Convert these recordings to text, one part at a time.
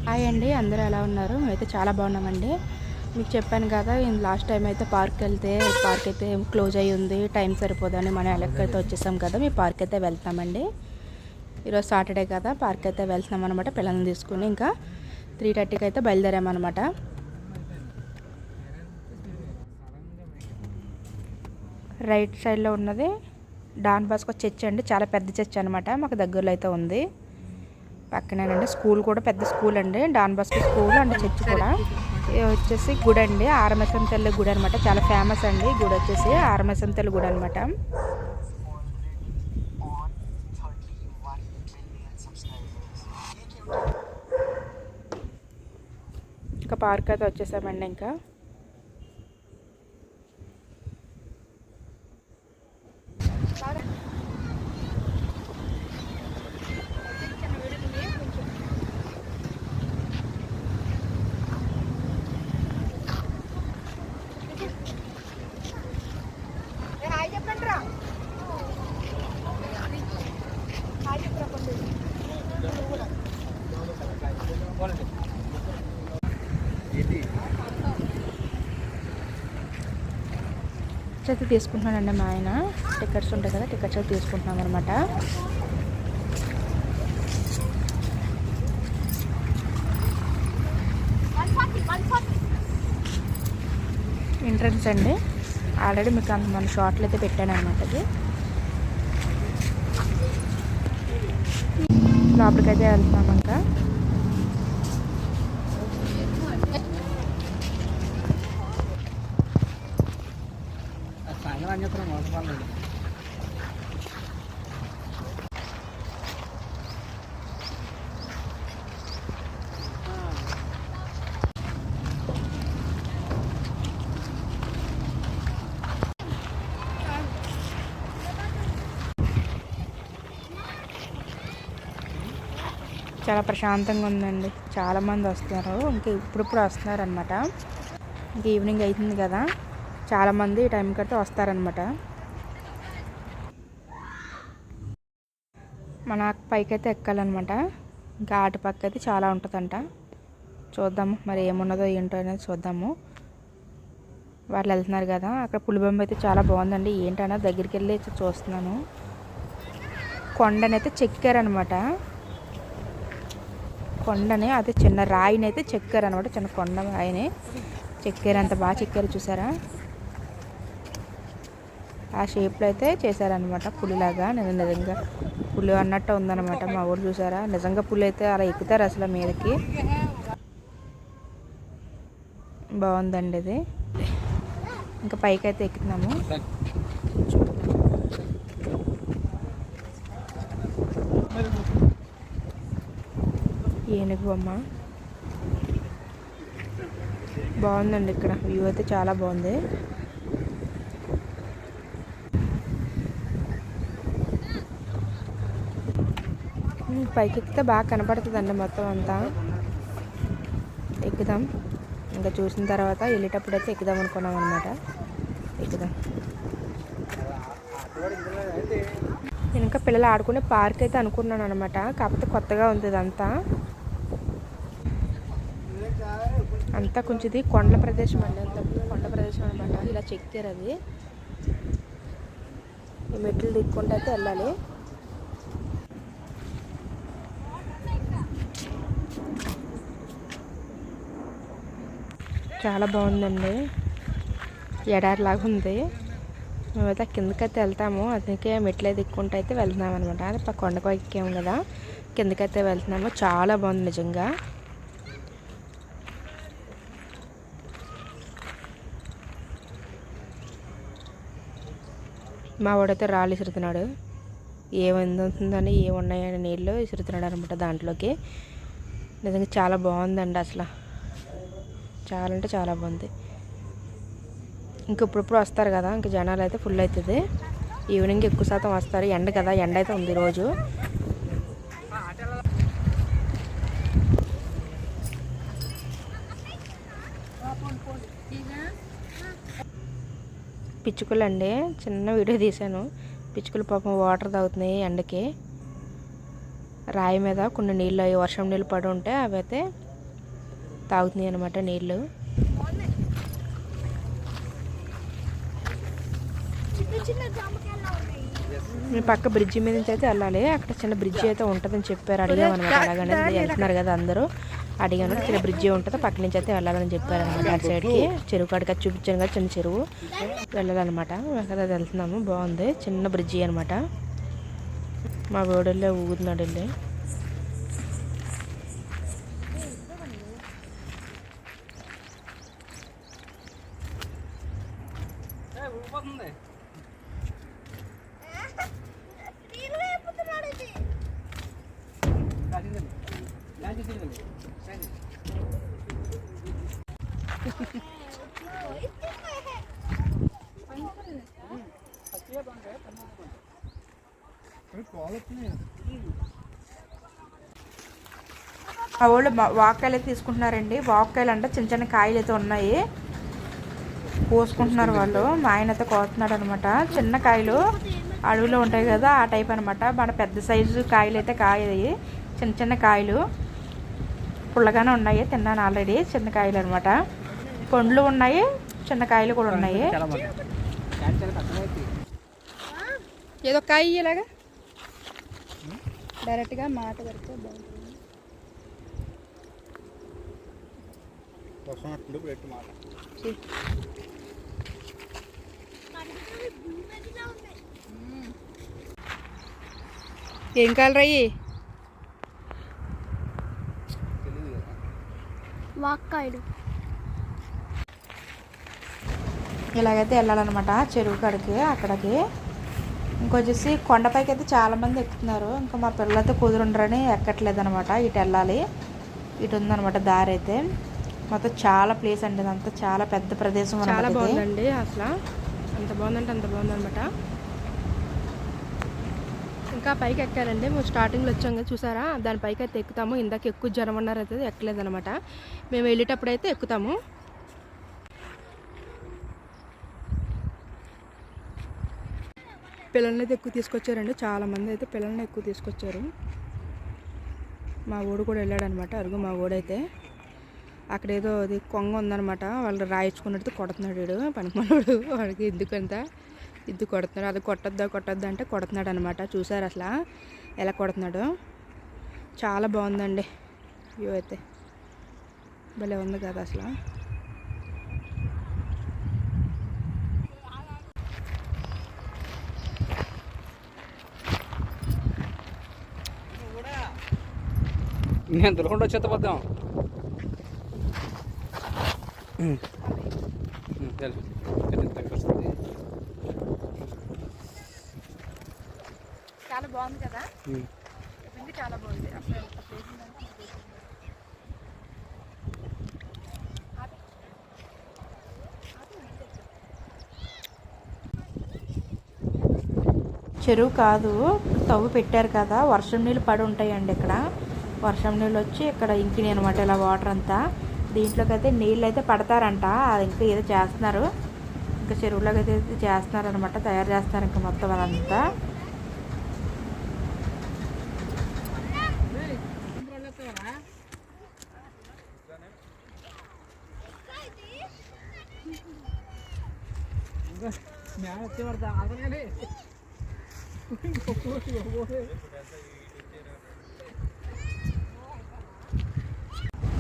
Hi అండి, అందరూ ఎలా ఉన్నారు? మేమైతే చాలా బాగున్నామండి. మీకు చెప్పాను కదా, లాస్ట్ టైం అయితే పార్క్ అయితే క్లోజ్ అయ్యి ఉంది, టైం సరిపోదని మనం ఎలక్కైతే వచ్చేసాం కదా. మీ పార్క్ అయితే వెళ్తామండి. ఈరోజు సాటర్డే కదా, పార్క్ అయితే వెళ్తున్నాం అనమాట. పిల్లల్ని తీసుకుని ఇంకా 3:30కి అయితే బయలుదేరామన్నమాట. రైట్ సైడ్లో ఉన్నది డాన్ బాస్కో చర్చ్ అండి. చాలా పెద్ద చర్చ్ అనమాట. మాకు దగ్గరలో అయితే ఉంది. పక్కనేనండి స్కూల్ కూడా పెద్ద స్కూల్ అండి, Don Bosco school and church కూడా. ఇది వచ్చేసి గుడి అండి, ఆరమసం తల్లి గుడి అనమాట. చాలా ఫేమస్ అండి గుడి వచ్చేసి ఆరమసం తల్లి గుడి అనమాట. ఇంకా పార్క్ అయితే వచ్చేసామండి. ఇంకా అయితే తీసుకుంటున్నానండి. మా ఆయన టికెట్స్ ఉంటాయి కదా, టికెట్స్ అయితే తీసుకుంటున్నాం అనమాట. ఎంట్రన్స్ అండి. ఆల్రెడీ మీకు మన షార్ట్లు అయితే పెట్టాను అనమాట. అది లోపలికైతే వెళ్తున్నాం. ఇంకా చాలా ప్రశాంతంగా ఉందండి. చాలామంది వస్తున్నారు, ఇంకా ఇప్పుడిప్పుడు వస్తున్నారు అనమాట. ఇంకా ఈవినింగ్ అవుతుంది కదా, చాలామంది ఈ టైంకి అయితే వస్తారనమాట. మన పైకి అయితే ఎక్కాలన్నమాట. ఇంకా అటు పక్క అయితే చాలా ఉంటుందంట. చూద్దాము మరి ఏమున్నదో ఏంటో అనేది చూద్దాము. వాళ్ళు వెళ్తున్నారు కదా, అక్కడ పులిబొమ్మ అయితే చాలా బాగుందండి. ఏంటన్నా దగ్గరికి వెళ్ళి చూస్తున్నాను. కొండనైతే చెక్కారనమాట. కొండని అదే చిన్న రాయిని అయితే చెక్కారనమాట. చిన్న కొండ రాయిని చెక్కారు. అంత బాగా చెక్కారు చూసారా. ఆ షేప్లో అయితే చేశారనమాట పులిలాగా. నేను నిజంగా పులి అన్నట్టు ఉందన్నమాట. మా ఊరు చూసారా, నిజంగా పులి అయితే అలా ఎక్కుతారు అసలు మీదకి. బాగుందండి ఇది. ఇంకా పైకి అయితే ఎక్కుతున్నాము. ఏనుగు బొమ్మ బాగుందండి. ఇక్కడ వ్యూ అయితే చాలా బాగుంది. పైకి ఎక్కితే బాగా కనపడుతుందండి మొత్తం అంతా. ఎక్కుదాం. ఇంకా చూసిన తర్వాత వెళ్ళేటప్పుడు అయితే ఎక్కుదాం అనుకున్నాం అనమాట. ఎక్కుదాం. నేను ఇంకా పిల్లలు ఆడుకునే పార్క్ అయితే అనుకున్నాను అనమాట. కాకపోతే కొత్తగా ఉంది ఇదంతా. అంతా కొంచెం ఇది కొండ ప్రదేశం అండి. అంత కొండ ప్రదేశం అనమాట. ఇలా చెక్కారు అది. ఈ మెట్లు దిక్కుంటే అయితే వెళ్ళాలి. చాలా బాగుందండి. ఎడారిలాగా ఉంది. మేమైతే కిందకైతే వెళ్తాము. అందుకే మెట్లే దిక్కుంటూ అయితే వెళ్తున్నాం అనమాట. అది కొండకు ఎక్కాము కదా, కిందకైతే వెళ్తున్నాము. చాలా బాగుంది నిజంగా. మా వాడైతే రాళ్ళు విసురుతున్నాడు. ఏముందని ఏమున్నాయని నీళ్ళు విసురుతున్నాడు అనమాట దాంట్లోకి. నిజంగా చాలా బాగుందండి అసలు. చాలా అంటే చాలా బాగుంది. ఇంక ఇప్పుడిప్పుడు వస్తారు కదా, ఇంక జనాలు అయితే ఫుల్ అవుతుంది. ఈవినింగ్ ఎక్కువ శాతం వస్తారు. ఎండ కదా, ఎండ అయితే ఉంది రోజు. పిచ్చుకలు అండి, చిన్న వీడియో తీశాను. పిచ్చుకలు పాపం వాటర్ తాగుతున్నాయి ఎండకి. రాయి మీద కొన్ని నీళ్ళు, వర్షం నీళ్ళు పడి ఉంటే అవి అయితే తాగుతున్నాయి అనమాట నీళ్ళు. మేము పక్క బ్రిడ్జి మీద నుంచి అయితే వెళ్ళాలి. అక్కడ చిన్న బ్రిడ్జి అయితే ఉంటుందని చెప్పారు. అడిగామన్నమాట. అలాగనే వెళ్తున్నారు కదా అందరూ, అడిగాను. చిన్న బ్రిడ్జి ఉంటుంది, పక్క నుంచి అయితే వెళ్ళాలని చెప్పారనమాట. అటు సైడ్కి చెరువు కాడికి అది చూపించాను కదా, చిన్న చెరువు వెళ్ళాలన్నమాట. కదా వెళ్తున్నాము. బాగుంది, చిన్న బ్రిడ్జి అనమాట. మా గోడల్లో ఊగుతున్నాడు వెళ్ళి. ఆ వాళ్ళు వాక్కాయలు అయితే తీసుకుంటున్నారండి. వాక్కాయలు అంటే చిన్న చిన్న కాయలు అయితే ఉన్నాయి, కోసుకుంటున్నారు వాళ్ళు. మా ఆయన అయితే కోస్తున్నాడు అనమాట. చిన్న కాయలు అడవిలో ఉంటాయి కదా, ఆ టైప్ అనమాట. మన పెద్ద సైజు కాయలు అయితే కాయవి, చిన్న చిన్న కాయలు పుల్లగానే ఉన్నాయి. తిన్నాను ఆల్రెడీ. చిన్న కాయలు అనమాట. పండ్లు ఉన్నాయి, చిన్న కాయలు కూడా ఉన్నాయి. ఏదో కాయ ఇలాగా డైరెక్ట్గా మాట పెడితే బాగుంటుంది. ఏం కాయలు రయ్యి? వాక్కాయలు. ఇలాగైతే వెళ్ళాలన్నమాట చెరువు కాడికి. అక్కడికి ఇంకొచ్చేసి కొండపైకి అయితే చాలామంది ఎక్కుతున్నారు. ఇంకా మా పిల్లలైతే కుదురుండరని ఎక్కట్లేదు అనమాట. ఇటు వెళ్ళాలి, ఇటు ఉందనమాట దారి అయితే. మొత్తం చాలా ప్లేస్ అండి, ఇదంతా చాలా పెద్ద ప్రదేశం. చాలా బాగుందండి, అసలు ఎంత బాగుందంటే అంత బాగుందనమాట. ఇంకా పైకి ఎక్కాలండి. మేము స్టార్టింగ్లో వచ్చాం కదా, చూసారా? దానిపైకి అయితే ఎక్కుతాము. ఇందాక ఎక్కువ జనం ఉన్నారు అయితే ఎక్కలేదనమాట. మేము వెళ్ళేటప్పుడు అయితే ఎక్కుతాము. పిల్లల్ని అయితే ఎక్కువ తీసుకొచ్చారండి, చాలామంది అయితే పిల్లల్ని ఎక్కువ తీసుకొచ్చారు. మా ఊడు కూడా వెళ్ళాడు అనమాట. అరుగు మా ఊడైతే అక్కడ ఏదో అది కొంగ ఉందనమాట. వాళ్ళు రాయించుకున్నట్టు కొడుతున్నాడు వీడు, పనికిమాలోడు. వాడికి ఇద్దు కొడుతున్నాడు. అది కొట్టొద్దా అంటే కొడుతున్నాడు అనమాట. చూసారు అసలు ఎలా కొడుతున్నాడు? చాలా బాగుందండి వ్యూ అయితే, భలే ఉంది కదా అసలు. నేను దొరకకుండా వచ్చేద్దాం. చాలా బాగుంది కదా, చాలా బాగుంది అసలు. చెరువు కాదు, తవ్వు పెట్టారు కదా, వర్షం నీళ్ళు పడి ఉంటాయండి ఇక్కడ. వర్షం నీళ్ళు వచ్చి ఇక్కడ ఇంకినాయి అనమాట, ఇలా వాటర్ అంతా. దీంట్లోకి అయితే నీళ్ళు అయితే పడతారంట. అది ఇంకా ఏదో చేస్తున్నారు, ఇంకా చెరువులోకి అయితే చేస్తున్నారు అనమాట, తయారు చేస్తున్నారు ఇంకా మొత్తం అదంతా.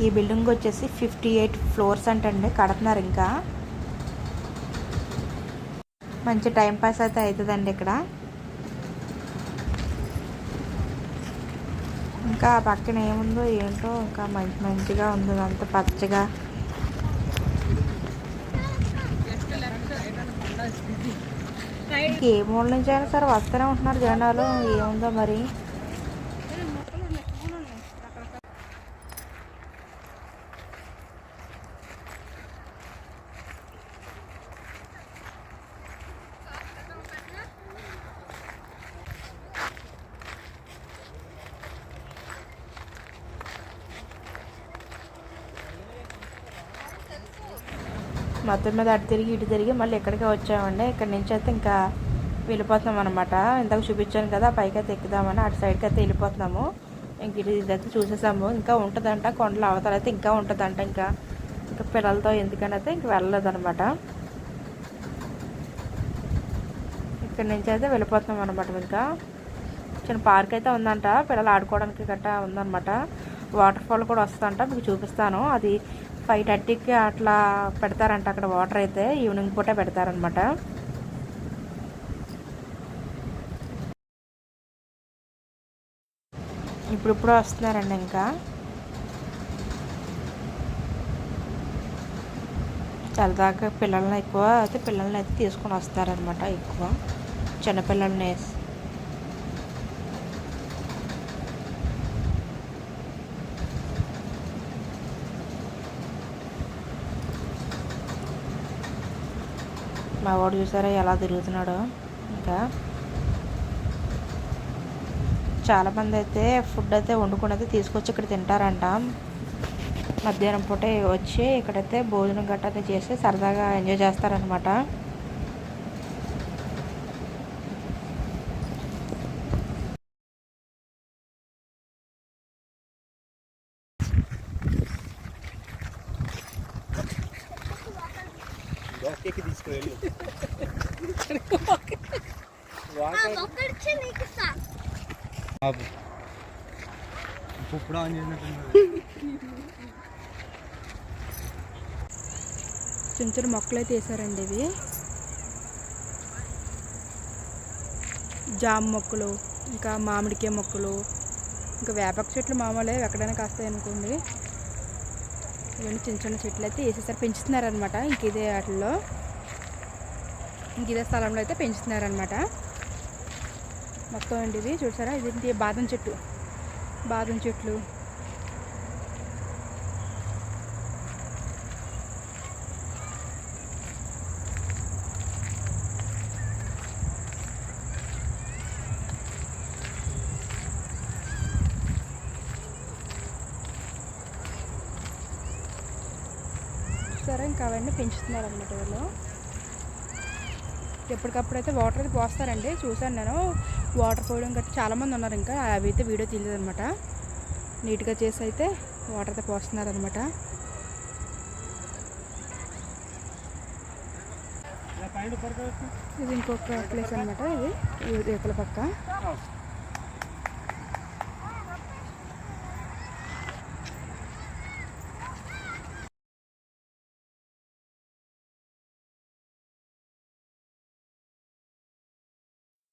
ఈ బిల్డింగ్ వచ్చేసి 58 ఫ్లోర్స్ అంటండి, కడుతున్నారు. ఇంకా మంచి టైం పాస్ అయితే అవుతుందండి ఇక్కడ. ఇంకా ఆ పక్కన ఏముందో ఏంటో, ఇంకా మంచిగా ఉంది అంత పచ్చగా. ఏ మూల నుంచి అయినా సరే వస్తూనే ఉంటున్నారు జనాలు, ఏముందో మరి. మొత్తం మీద అటు తిరిగి ఇటు తిరిగి మళ్ళీ ఎక్కడికే వచ్చామండి. ఇక్కడ నుంచి అయితే ఇంకా వెళ్ళిపోతున్నాం అనమాట. ఇందాక చూపించాను కదా, పైకి అయితే ఎక్కుదామని అటు సైడ్కి అయితే వెళ్ళిపోతున్నాము. ఇంక ఇదైతే చూసేసాము. ఇంకా ఉంటుందంట కొండల అవతల అయితే ఇంకా ఉంటుందంట. ఇంకా ఇంకా పిల్లలతో ఎందుకని అయితే ఇంక వెళ్ళలేదన్నమాట. ఇక్కడి నుంచి అయితే వెళ్ళిపోతున్నాం అనమాట. ఇంకా చిన్న పార్క్ అయితే ఉందంట, పిల్లలు ఆడుకోవడానికి గట్టా ఉందన్నమాట. వాటర్ ఫాల్ కూడా వస్తుందంట, మీకు చూపిస్తాను. అది 5:30కి అట్లా పెడతారంట అక్కడ. వాటర్ అయితే ఈవినింగ్ పూటే పెడతారనమాట. ఇప్పుడు వస్తున్నారండి. ఇంకా సరదాగా పిల్లల్ని అయితే తీసుకొని వస్తారనమాట. ఎక్కువ చిన్నపిల్లల్ని. మా వాడు చూసారా ఎలా తిరుగుతున్నాడో. ఇంకా చాలామంది అయితే ఫుడ్ అయితే వండుకుని అయితే తీసుకొచ్చి ఇక్కడ తింటారంట. మధ్యాహ్నం పూట వచ్చి ఇక్కడైతే భోజనం గట్రా చేసి సరదాగా ఎంజాయ్ చేస్తారనమాట. చిన్న చిన్న మొక్కలు అయితే వేసారండి. ఇవి జామ మొక్కలు, ఇంకా మామిడికాయ మొక్కలు, ఇంకా వేపక చెట్లు మామూలే ఎక్కడైనా కాస్తాయి అనుకోండి. ఇవన్నీ చిన్న చిన్న చెట్లు అయితే వేసేసారు, పెంచుతున్నారనమాట. ఇంక ఇదే వాటిల్లో ఇదే స్థలంలో అయితే పెంచుతున్నారనమాట మొత్తం అండి. ఇవి చూసారా, ఇది బాదం చెట్లు. సరే, ఇంకా అవన్నీ పెంచుతున్నారనమాట వీళ్ళు. ఎప్పటికప్పుడు అయితే వాటర్ అయితే పోస్తారండి. చూసాను నేను వాటర్ పోయడం గట్టి చాలామంది ఉన్నారు. ఇంకా అవి అయితే వీడియో తీయలేదనమాట. నీట్గా చేసి అయితే వాటర్ అయితే పోస్తున్నారనమాట. ఇది ఇంకొక ప్లేస్ అనమాట. ఇది ఇవతల పక్క.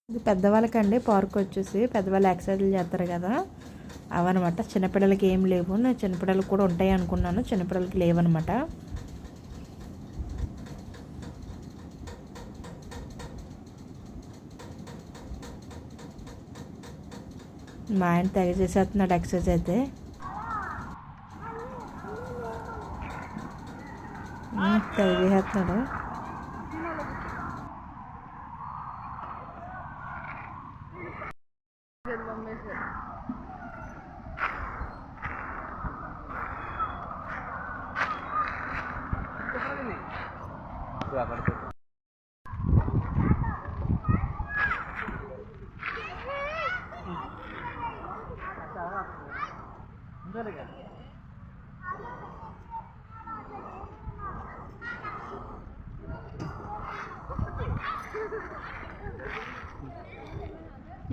ఇది పెద్దవాళ్ళకండి పార్క్ వచ్చేసి. పెద్దవాళ్ళు ఎక్సర్సైజ్లు చేస్తారు కదా, అవన్నమాట. చిన్నపిల్లలకి ఏం లేవు. నేను చిన్నపిల్లలకి కూడా ఉంటాయి అనుకున్నాను, చిన్నపిల్లలకి లేవన్నమాట. మా ఆయన తెగ చేసేస్తున్నాడు ఎక్సర్సైజ్ అయితే. తెగ చేసేస్తున్నాడు.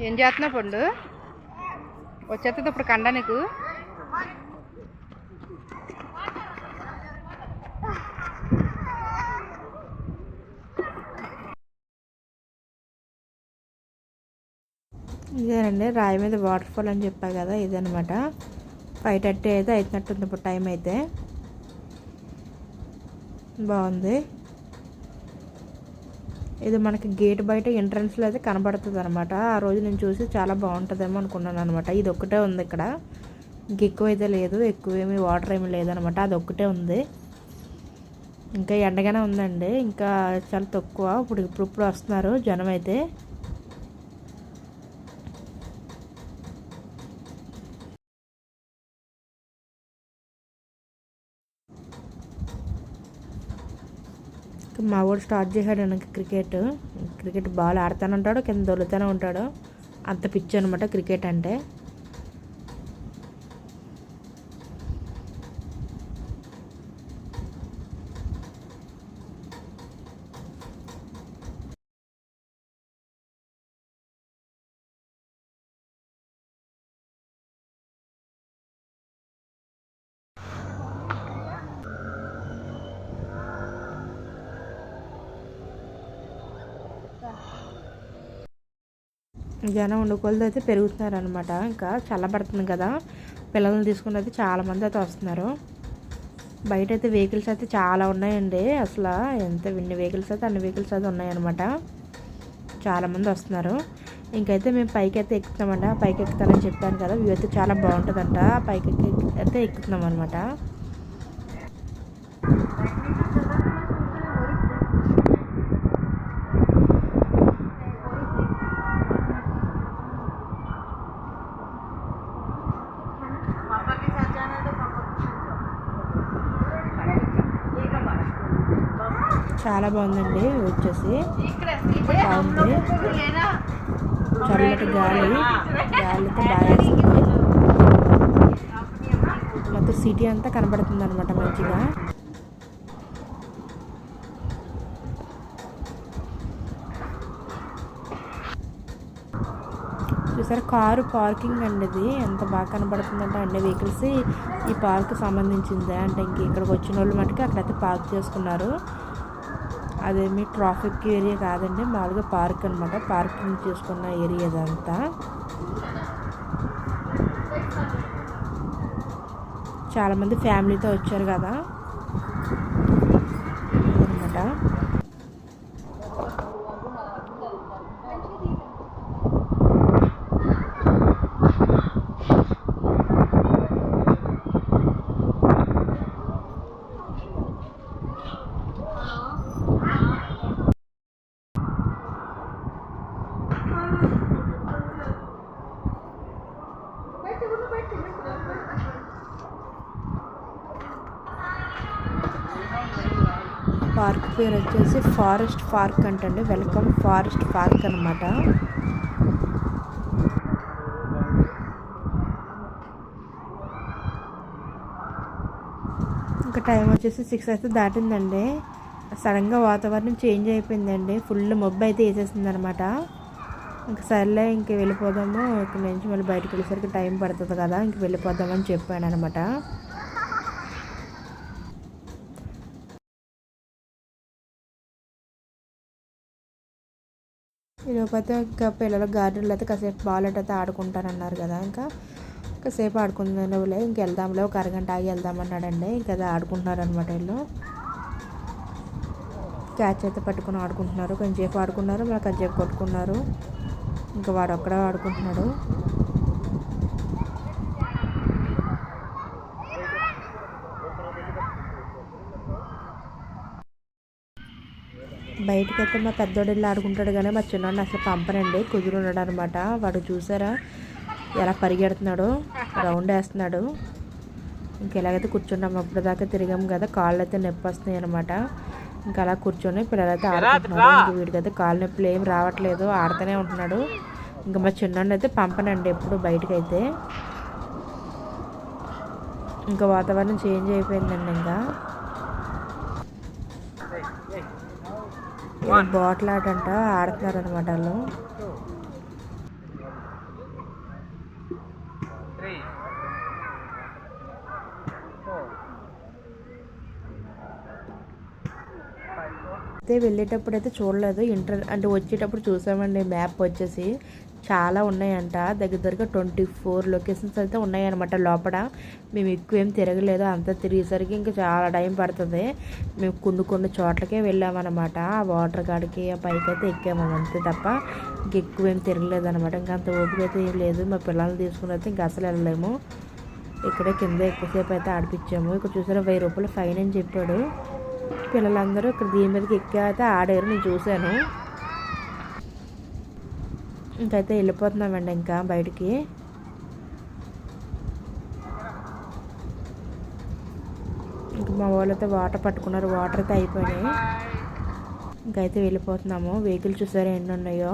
ఏం చేస్తున్నావు పండు? వచ్చేస్తుంది ఇప్పుడు కండ నీకు. ఇదేనండి రాయి మీద వాటర్ ఫాల్ అని చెప్పా కదా, ఇదనమాట. 5:30 అయితే అవుతున్నట్టుంది ఇప్పుడు టైం అయితే. బాగుంది. ఇది మనకి గేట్ బయట ఎంట్రన్స్లో అయితే కనబడుతుంది అనమాట. ఆ రోజు నేను చూసి చాలా బాగుంటుందేమో అనుకున్నాను అనమాట. ఇది ఒక్కటే ఉంది ఇక్కడ, ఇంకెక్కువ అయితే లేదు. ఎక్కువ ఏమి వాటర్ ఏమి లేదనమాట, అది ఒక్కటే ఉంది. ఇంకా ఎండగానే ఉందండి, ఇంకా చాలా తక్కువ. ఇప్పుడు వస్తున్నారు జనం అయితే. మా వాడు స్టార్ట్ చేశాడు నాకు క్రికెట్ బాల్ ఆడుతూనే ఉంటాడు, కింద దొరుకుతూనే ఉంటాడు. అంత పిచ్చి అనమాట క్రికెట్ అంటే. జనం ఉండుకోలతో అయితే పెరుగుతున్నారు అనమాట. ఇంకా చల్లబడుతుంది కదా, పిల్లల్ని తీసుకుని అయితే చాలామంది అయితే వస్తున్నారు. బయట అయితే వెహికల్స్ అయితే చాలా ఉన్నాయండి. అసలు ఎన్ని వెహికల్స్ అయితే అన్ని వెహికల్స్ అయితే ఉన్నాయన్నమాట. చాలామంది వస్తున్నారు. ఇంకైతే మేము పైకి అయితే ఎక్కుతామంట. పైకి ఎక్కుతానని చెప్పాను కదా, వ్యూ అయితే చాలా బాగుంటుందంట. పైకి అయితే ఎక్కుతున్నాం అనమాట. చాలా బాగుందండి వచ్చేసి. బాగుంది, చల్లటి గాలితో బాగా వేస్తుంది. మొత్తం సిటీ అంతా కనబడుతుంది అనమాట మంచిగా. చూసారా కారు పార్కింగ్ అండి. ఇది ఎంత బాగా కనబడుతుందంటే అన్ని వెహికల్స్ ఈ పార్క్ సంబంధించిందే. అంటే ఇంక ఇక్కడికి వచ్చిన వాళ్ళు మటుకు అక్కడైతే పార్క్ చేసుకున్నారు. అదేమి ట్రాఫిక్ ఏరియా కాదండి, మామూలుగా పార్క్ అనమాట. పార్కింగ్ చేసుకున్న ఏరియా ఇదంతా. చాలామంది ఫ్యామిలీతో వచ్చారు కదా అనమాట. పార్క్ పేరు వచ్చేసి ఫారెస్ట్ పార్క్ అంటండి. వెల్కమ్ ఫారెస్ట్ పార్క్ అనమాట. ఇంకా టైం వచ్చేసి 6 అయితే దాటిందండి. సడన్గా వాతావరణం చేంజ్ అయిపోయిందండి. ఫుల్ మబ్బు అయితే వేసేసింది అనమాట. ఇంకా సర్లే ఇంక వెళ్ళిపోదాము, ఇక్కడ నుంచి మళ్ళీ బయటకు వెళ్ళేసరికి టైం పడుతుంది కదా, ఇంక వెళ్ళిపోదామని చెప్పాను అనమాట. ఈలోపైతే ఇంకా పిల్లల గార్డెన్లో అయితే కాసేపు బాల్ అయితే ఆడుకుంటారన్నారు కదా, ఇంకా కాసేపు ఆడుకుందాంలే, ఇంక వెళ్దాంలే, ఒక అరగంట ఆగి వెళ్దామన్నాడండి. ఇంకా అది ఆడుకుంటున్నారనమాట. వీళ్ళు క్యాచ్ అయితే పట్టుకుని ఆడుకుంటున్నారు. కొంచెంసేపు ఆడుకున్నారు, మళ్ళీ కొంచెంసేపు కొట్టుకున్నారు. ఇంకా వాడు ఒక్కడే ఆడుకుంటున్నాడు. బయటకైతే మా పెద్దోడు వెళ్ళి ఆడుకుంటాడు కానీ మా చిన్నోడిని అసలు పంపనండి, కుదురున్నాడు అనమాట. వాడు చూసారా ఎలా పరిగెడుతున్నాడు, రౌండ్ వేస్తున్నాడు. ఇంక ఎలాగైతే కూర్చున్నాము, అప్పుడు దాకా తిరిగాము కదా, కాళ్ళు అయితే నొప్పి వస్తున్నాయి అనమాట. ఇంకా అలా కూర్చొని పిల్లలైతే ఆడుకుంటున్నారు. ఇంక వీడికైతే కాళ్ళు నొప్పులు ఏం రావట్లేదు, ఆడుతూనే ఉంటున్నాడు. ఇంకా మా చిన్నోడిని అయితే పంపనండి ఎప్పుడు బయటకైతే. ఇంకా వాతావరణం చేంజ్ అయిపోయిందండి. ఇంకా బాటిల్ ఆట అంట ఆడుతున్నారు అనమాట వాళ్ళు. అయితే వెళ్ళేటప్పుడు అయితే చూడలేదు, అంటే వచ్చేటప్పుడు చూసామండి. మ్యాప్ వచ్చేసి చాలా ఉన్నాయంట, దగ్గరగా 24 లొకేషన్స్ అయితే ఉన్నాయన్నమాట లోపల. మేము ఎక్కువ ఏం తిరగలేదు, అంతా తిరిగేసరికి ఇంకా చాలా టైం పడుతుంది. మేము కొన్ని చోట్లకే వెళ్ళామన్నమాట. ఆ వాటర్ కాడికి ఆ పైకి అయితే ఎక్కాము అంతే తప్ప ఇంకెక్కువ ఏం తిరగలేదు అనమాట. ఇంకా అంత ఓపిక అయితే ఏం లేదు. మా పిల్లల్ని తీసుకుని అయితే ఇంకా అసలు వెళ్ళలేము. ఇక్కడే కింద ఎక్కువసేపు అయితే ఆడిపించాము. ఇక్కడ చూసారా 1000 రూపాయలు ఫైన్ అని చెప్పాడు. పిల్లలందరూ ఇక్కడ దీని మీదకి ఎక్కి అయితే ఆడారు, నేను చూశాను. ఇంకైతే వెళ్ళిపోతున్నామండి ఇంకా బయటికి. ఇంక మా వాళ్ళు అయితే వాటర్ పట్టుకున్నారు, వాటర్ అయితే అయిపోయినాయి. ఇంకైతే వెళ్ళిపోతున్నాము. వెహికల్ చూసారా ఎన్ని ఉన్నాయో.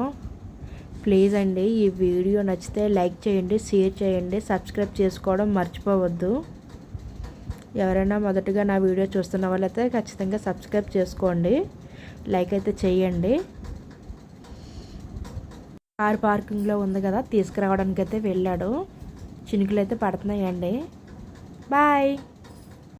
ప్లీజ్ అండి ఈ వీడియో నచ్చితే లైక్ చేయండి, షేర్ చేయండి, సబ్స్క్రైబ్ చేసుకోవడం మర్చిపోవద్దు. ఎవరైనా మొదటగా నా వీడియో చూస్తున్న వాళ్ళైతే ఖచ్చితంగా సబ్స్క్రైబ్ చేసుకోండి, లైక్ అయితే చేయండి. కార్ పార్కింగ్లో ఉంది కదా, తీసుకురావడానికి అయితే వెళ్ళాడు. చినుకులు అయితే పడుతున్నాయండి. బాయ్.